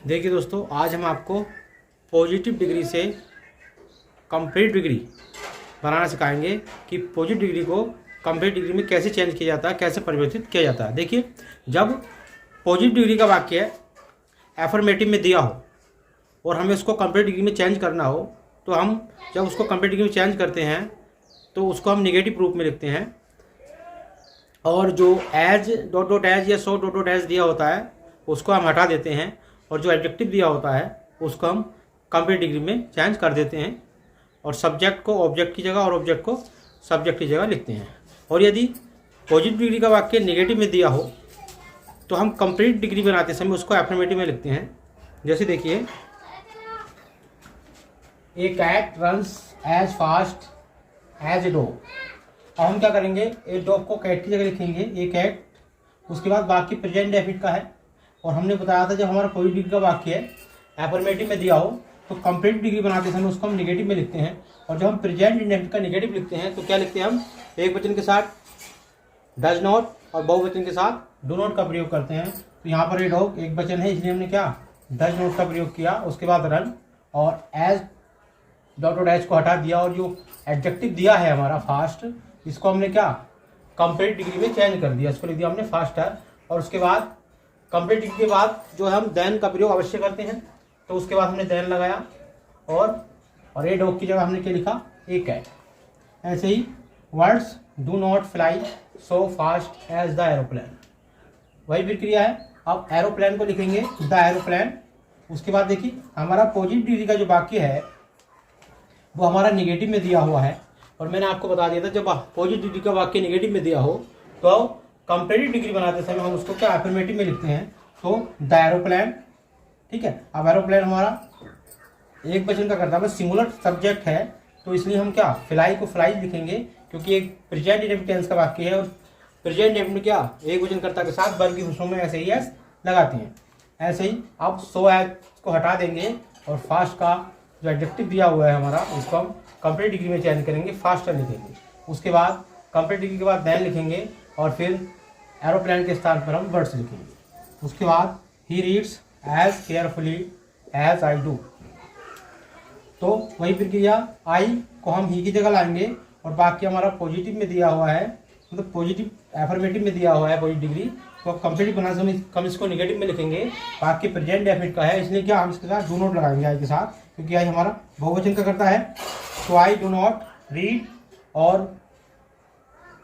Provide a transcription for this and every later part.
देखिए दोस्तों, आज हम आपको पॉजिटिव डिग्री से कंप्लीट डिग्री बनाना सिखाएंगे कि पॉजिटिव डिग्री को कंप्लीट डिग्री में कैसे चेंज किया जाता है, कैसे परिवर्तित किया जाता है। देखिए, जब पॉजिटिव डिग्री का वाक्य एफर्मेटिव में दिया हो और हमें उसको कंप्लीट डिग्री में चेंज करना हो, तो हम जब उसको कंप्लीट डिग्री में चेंज करते हैं तो उसको हम नेगेटिव रूप में लिखते हैं, और जो एज डॉट डॉट एज या सो डॉट डॉट एज दिया होता है उसको हम हटा देते हैं, और जो एडजेक्टिव दिया होता है उसको हम कंप्लीट डिग्री में चेंज कर देते हैं, और सब्जेक्ट को ऑब्जेक्ट की जगह और ऑब्जेक्ट को सब्जेक्ट की जगह लिखते हैं। और यदि पॉजिटिव डिग्री का वाक्य नेगेटिव में दिया हो तो हम कंप्लीट डिग्री बनाते समय उसको एफर्मेटिव में लिखते हैं। जैसे देखिए, a cat runs as fast as a dog. अब हम क्या करेंगे, ए डॉग को कैट की जगह लिखेंगे, ए कैट। उसके बाद बाकी प्रेजेंट डेफिनिट का है, और हमने बताया था जब हमारा पॉजिटिव डिग्री का वाक्य है एफर्मेटिव में दिया हो तो कंप्लीट डिग्री बनाते समय उसको हम नेगेटिव में लिखते हैं, और जब हम प्रेजेंट इंडेफिनिट का नेगेटिव लिखते हैं तो क्या लिखते हैं, हम एक वचन के साथ डज नॉट और बहुवचन के साथ डू नॉट का प्रयोग करते हैं। तो यहाँ पर ये डॉग एक वचन है, इसलिए हमने क्या डज नॉट का प्रयोग किया। उसके बाद रन और एज डॉट डॉट एज को हटा दिया, और जो एडजेक्टिव दिया है हमारा फास्ट, इसको हमने क्या कंप्लीट डिग्री में चेंज कर दिया, इसको लिख दिया हमने फास्टर। और उसके बाद कंप्लीट डिग्री के बाद जो हम देन का प्रयोग अवश्य करते हैं, तो उसके बाद हमने देन लगाया, और ए डॉग की जगह हमने क्या लिखा, ए कैट। ऐसे ही words do not fly so fast as the aeroplane, वही प्रक्रिया है। अब एरोप्लेन को लिखेंगे द एरोप्लेन। उसके बाद देखिए, हमारा पॉजिटिव डिग्री का जो वाक्य है वो हमारा नेगेटिव में दिया हुआ है, और मैंने आपको बता दिया था जब पॉजिटिव डिग्री का वाक्य नेगेटिव में दिया हो तो कंपैरेटिव डिग्री बनाते समय हम उसको क्या एफर्मेटिव में लिखते हैं, तो द एरोप्लेन। ठीक है, अब एरोप्लेन हमारा एक वचन का करता है, सिंगुलर सब्जेक्ट है, तो इसलिए हम क्या फ्लाई को फ्लाई लिखेंगे, क्योंकि एक प्रेजेंट इंडेफिनिट टेंस का वाक्य है, और प्रेजेंट इंडेफिनिट क्या एक वचन कर्ता के साथ वर्ब की फुसलों में ऐसे ही एस लगाते हैं। ऐसे ही अब सो एज को हटा देंगे, और फास्ट का जो एडजेक्टिव दिया हुआ है हमारा उसको हम कंप्लीट डिग्री में चेंज करेंगे, फास्टर लिखेंगे। उसके बाद कंप्लीट डिग्री के बाद देन लिखेंगे, और फिर एरोप्लेन के स्थान पर हम वर्ड्स लिखेंगे। उसके बाद ही reads as carefully as I do, तो वही प्रक्रिया, आई को हम ही की जगह लाएंगे, और बाकी हमारा पॉजिटिव में दिया हुआ है, मतलब पॉजिटिव एफर्मेटिव में दिया हुआ है पॉजिटिव डिग्री, तो कंप्लीट बनाने समय हम इसको नेगेटिव में लिखेंगे। बाकी प्रेजेंट डेफिनिट का है, इसलिए क्या हम इसके साथ डू नॉट लगाएंगे आई के साथ, क्योंकि आई हमारा बहुवचन का करता है। तो आई डू नॉट रीड, और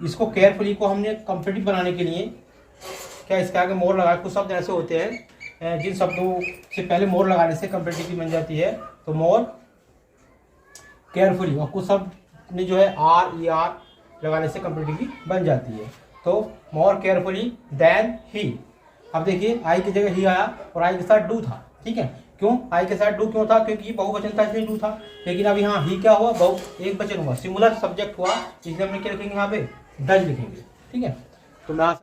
इसको केयरफुली को हमने कंप्लीटिव बनाने के लिए क्या इसके आगे मोर लगाया। कुछ शब्द ऐसे होते हैं जिन शब्दों से पहले मोर लगाने से कंप्लीटिव बन जाती है, तो मोर केयरफुली, और कुछ शब्द ने जो है आर ई आर लगाने से कंप्लीटिव बन जाती है, तो मोर केयरफुली देन ही। अब देखिए, आई की जगह ही आया और आई के साथ डू था। ठीक है, क्यों आई के साथ डू क्यों था, क्योंकि ये बहुवचन था इसलिए डू था। लेकिन अब यहाँ ही क्या हुआ, एक वचन हुआ, सिंगुलर सब्जेक्ट हुआ, इसलिए हमने क्या लिखेंगे, यहाँ पे डज लिखेंगे। ठीक है, तो मैं